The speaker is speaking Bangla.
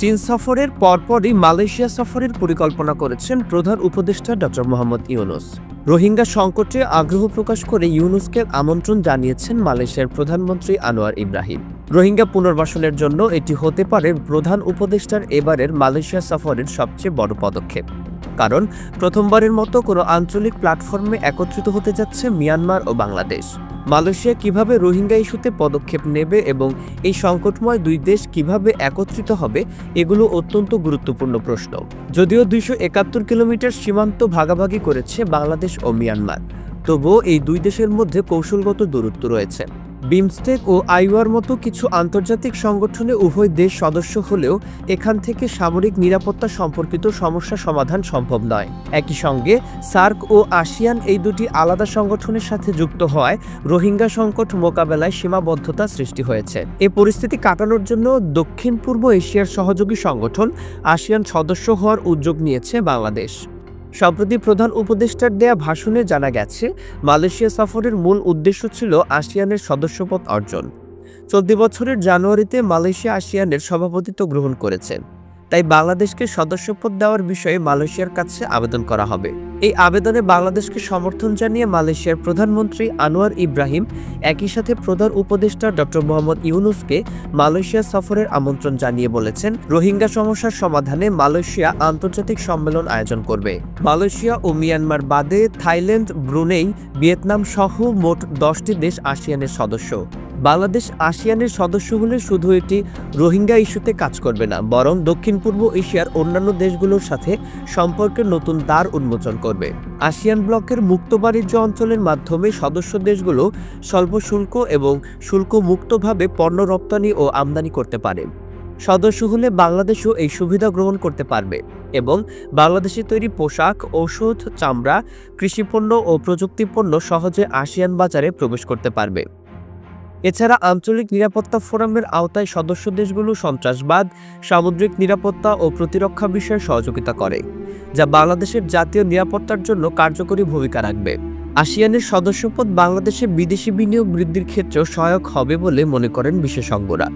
চীন সফরের পরপরই মালয়েশিয়া সফরের পরিকল্পনা করেছেন প্রধান উপদেষ্টা ড. মোহাম্মদ ইউনূস। রোহিঙ্গা সংকটে আগ্রহ প্রকাশ করে ইউনূসকে আমন্ত্রণ জানিয়েছেন মালয়েশিয়ার প্রধানমন্ত্রী আনোয়ার ইব্রাহিম। রোহিঙ্গা পুনর্বাসনের জন্য এটি হতে পারে প্রধান উপদেষ্টার এবারের মালয়েশিয়া সফরের সবচেয়ে বড় পদক্ষেপ। কারণ প্রথমবারের মতো কোনো আঞ্চলিক প্ল্যাটফর্মে একত্রিত হতে যাচ্ছে মিয়ানমার ও বাংলাদেশ। মালয়েশিয়া কিভাবে রোহিঙ্গা ইস্যুতে পদক্ষেপ নেবে এবং এই সংকটময় দুই দেশ কিভাবে একত্রিত হবে, এগুলো অত্যন্ত গুরুত্বপূর্ণ প্রশ্ন। যদিও 271 কিলোমিটার সীমান্ত ভাগাভাগি করেছে বাংলাদেশ ও মিয়ানমার, তবুও এই দুই দেশের মধ্যে কৌশলগত দূরত্ব রয়েছে। বিমস্টেক ও আইওয়ার মতো কিছু আন্তর্জাতিক সংগঠনে উভয় দেশ সদস্য হলেও এখান থেকে সামরিক নিরাপত্তা সম্পর্কিত সমস্যা সমাধান সম্ভব নয়। একই সঙ্গে সার্ক ও আসিয়ান এই দুটি আলাদা সংগঠনের সাথে যুক্ত হওয়ায় রোহিঙ্গা সংকট মোকাবেলায় সীমাবদ্ধতা সৃষ্টি হয়েছে। এই পরিস্থিতি কাটানোর জন্য দক্ষিণ পূর্ব এশিয়ার সহযোগী সংগঠন আসিয়ান সদস্য হওয়ার উদ্যোগ নিয়েছে বাংলাদেশ। সম্প্রতি প্রধান উপদেষ্টার দেয়া ভাষণে জানা গেছে, মালয়েশিয়া সফরের মূল উদ্দেশ্য ছিল আসিয়ানের সদস্যপদ অর্জন। চলতি বছরের জানুয়ারিতে মালয়েশিয়া আসিয়ানের সভাপতিত্ব গ্রহণ করেছে, তাই বাংলাদেশকে সদস্যপদ দেওয়ার বিষয়ে মালয়েশিয়ার কাছে আবেদন করা হবে। এই আবেদনে বাংলাদেশকে সমর্থন জানিয়ে মালয়েশিয়ার প্রধানমন্ত্রী আনোয়ার ইব্রাহিম একই সাথে প্রধান উপদেষ্টা ড. মোহাম্মদ ইউনূসকে মালয়েশিয়া সফরের আমন্ত্রণ জানিয়ে বলেছেন, রোহিঙ্গা সমস্যার সমাধানে মালয়েশিয়া আন্তর্জাতিক সম্মেলন আয়োজন করবে। মালয়েশিয়া ও মিয়ানমার বাদে থাইল্যান্ড, ব্রুনেই, ভিয়েতনাম সহ মোট 10টি দেশ আসিয়ানের সদস্য। বাংলাদেশ আসিয়ানের সদস্য হলে শুধু এটি রোহিঙ্গা ইস্যুতে কাজ করবে না, বরং দক্ষিণ পূর্ব এশিয়ার অন্যান্য দেশগুলোর সাথে সম্পর্কের নতুন দ্বার উন্মোচন করবে। আসিয়ান ব্লকের মুক্ত বাণিজ্য অঞ্চলের মাধ্যমে সদস্য দেশগুলো স্বল্প শুল্ক এবং শুল্ক মুক্তভাবে পণ্য রপ্তানি ও আমদানি করতে পারে। সদস্য হলে বাংলাদেশও এই সুবিধা গ্রহণ করতে পারবে এবং বাংলাদেশে তৈরি পোশাক, ঔষধ, চামড়া, কৃষিপণ্য ও প্রযুক্তিপণ্য সহজে আসিয়ান বাজারে প্রবেশ করতে পারবে। এছাড়া আঞ্চলিক নিরাপত্তা ফোরামের আওতায় সদস্য দেশগুলো সন্ত্রাসবাদ, সামুদ্রিক নিরাপত্তা ও প্রতিরক্ষা বিষয়ে সহযোগিতা করে, যা বাংলাদেশের জাতীয় নিরাপত্তার জন্য কার্যকরী ভূমিকা রাখবে। আসিয়ানের সদস্যপদ বাংলাদেশে বিদেশি বিনিয়োগ বৃদ্ধির ক্ষেত্রেও সহায়ক হবে বলে মনে করেন বিশেষজ্ঞরা।